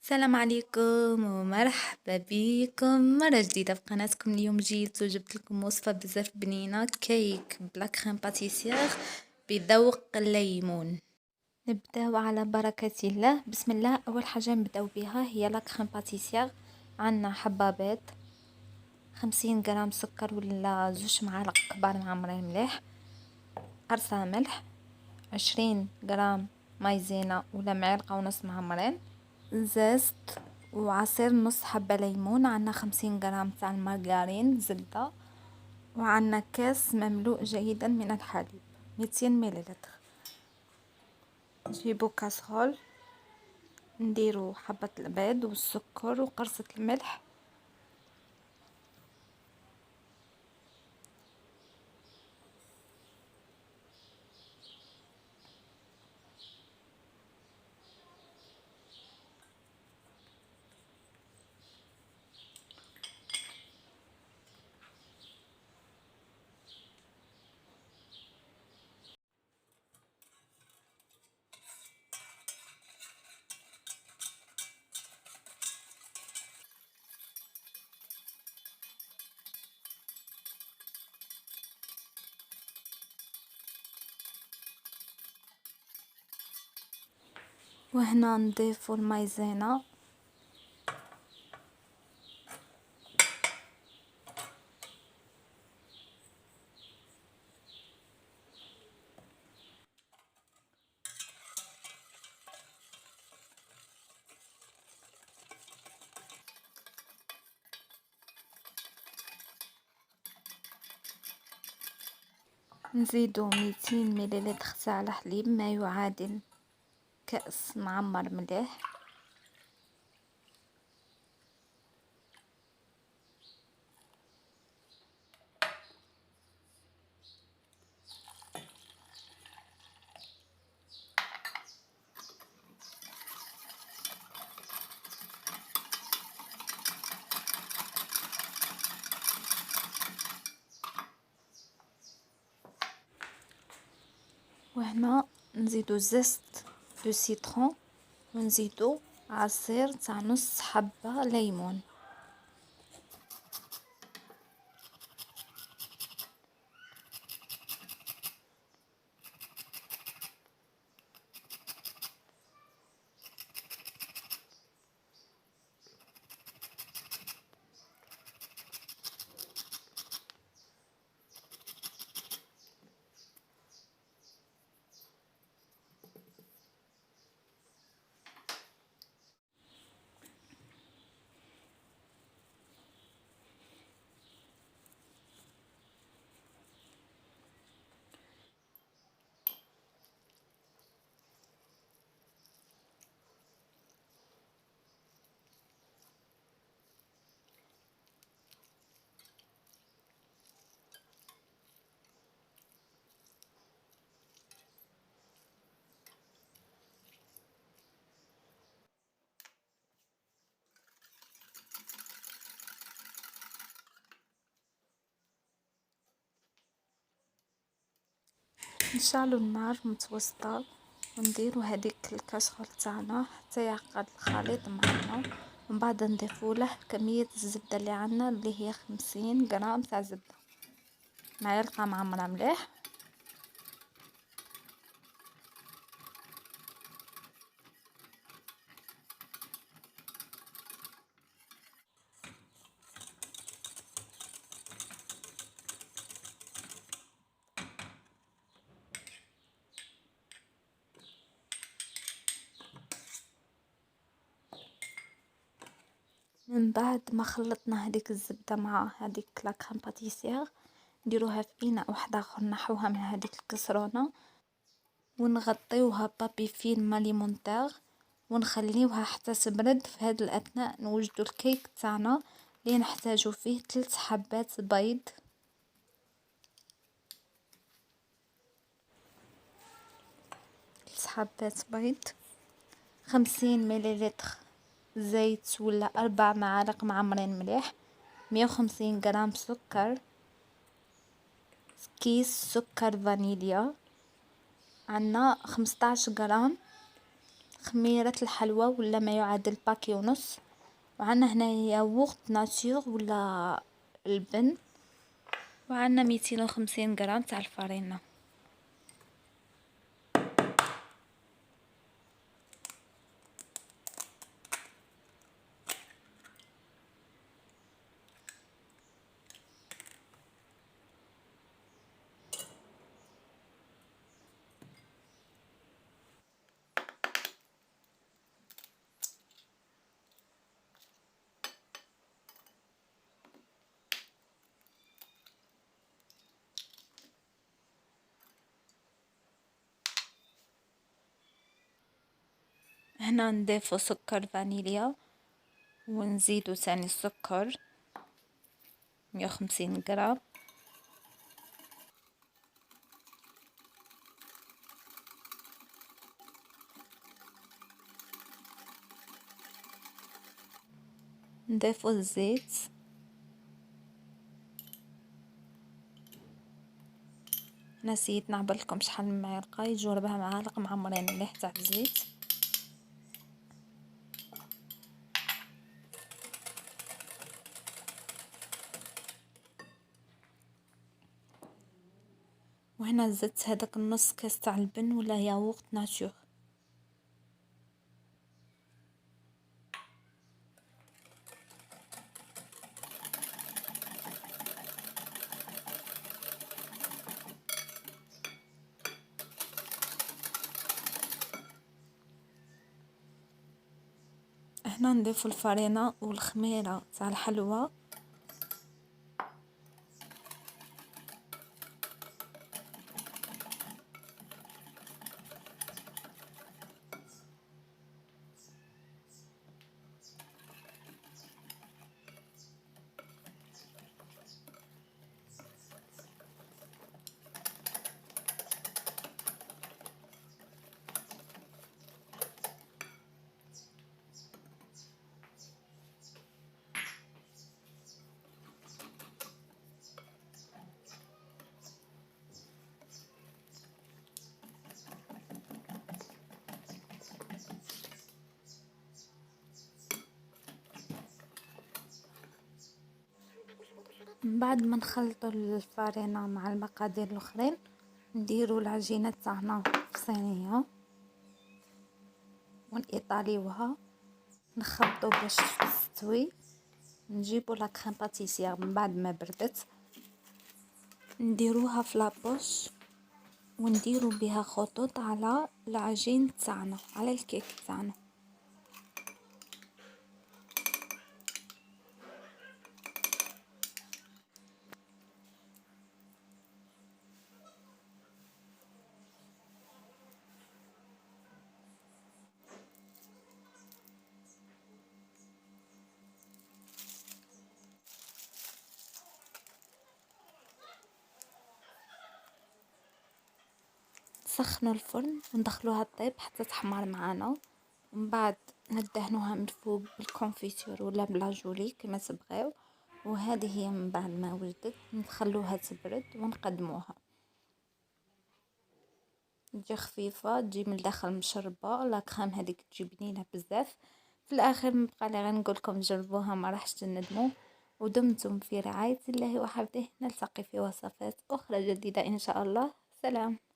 السلام عليكم ومرحبا بكم مرة جديدة في قناتكم. اليوم جيت وجبت لكم وصفة بزاف بنينة، كيك بلا كريم باتيسير بذوق الليمون. نبداو على بركة الله. بسم الله. اول حاجة نبداو بها هي لا كريم باتيسير. عندنا حبة بيض، 50 غرام سكر ولا 2 معالق كبار معمرين مليح، قرصة ملح، 20 غرام مايزينا ولا معلقة ونص معمرين، زيت وعصير نص حبة ليمون. عنا 50 غرام تاع المارغرين زبدة، وعنا كاس مملوء جيدا من الحليب 200 مليلتر. نجيبو كاسرول، نديرو حبة البيض والسكر وقرصة الملح، وهنا نضيفو المايزينا، نزيدو 200 مليلتر تاع الحليب ما يعادل كأس معمر مليح، وهنا نزيدو زيت دو سيترون، ونزيدو عصير تاع نص حبة ليمون. نشعلو النار متوسطة ونديرو هذيك الكاسرول تاعنا حتى يعقد الخليط معنا، ومن بعد نضيفو له كمية الزبدة اللي عندنا اللي هي 50 غرام تاع زبدة، معلقة معمرة مليح. من بعد ما خلطنا هذيك الزبدة مع هذيك لا كريم باتيسير، نديروها في اناء واحد اخر، نحوها من هذيك الكسرونة ونغطيوها بابي فيلم اليمونتير ونخليوها حتى تبرد. في هذا الاثناء نوجدو الكيك تاعنا اللي نحتاجو فيه 3 حبات بيض، 3 حبات بيض، 50 مليلتر زيت ولا 4 معالق معمرين مليح، 150 غرام سكر، كيس سكر فانيليا، عنا 15 غرام خميرة الحلوى ولا ما يعادل باكي ونص. وعندنا هنا ياغورت ناتور ولا البن. وعندنا 250 غرام تاع الفرينة. هنا نضيفو سكر فانيليا ونزيدو ثاني السكر 150 غرام. نضيفو الزيت. نسيت نعبرلكم شحال من معلقة، يجو 4 معالق معمرين مليح تاع الزيت. وهنا زدت هذاك النص كاس تاع البن ولا ياغورت ناتور. هنا نضيفو الفرينة والخميرة تاع الحلوى. من بعد ما نخلطوا الفرينة مع المقادير الاخرين، نديروا العجينة تاعنا في صينية ونطاليوها، نخبطوا باش تستوي. نجيبوا لا كريم باتيسير من بعد ما بردت، نديروها في لابوش ونديروا بها خطوط على العجين تاعنا، على الكيك تاعنا. نسخنوا الفرن وندخلوها طيب حتى تحمر معانا، ومن بعد ندهنوها من فوق بالكونفيتور ولا بلاجولي كما تبغيو. وهذه هي من بعد ما وجدت نخلوها تبرد ونقدموها. تجي خفيفه، تجي من الداخل مشربه، لا كريم هذيك تجي بنينه بزاف. في الاخر مبقى لي غير نقولكم جربوها ما راحش تندموا. ودمتم في رعايه الله وحفظه، نلتقي في وصفات اخرى جديده ان شاء الله. سلام.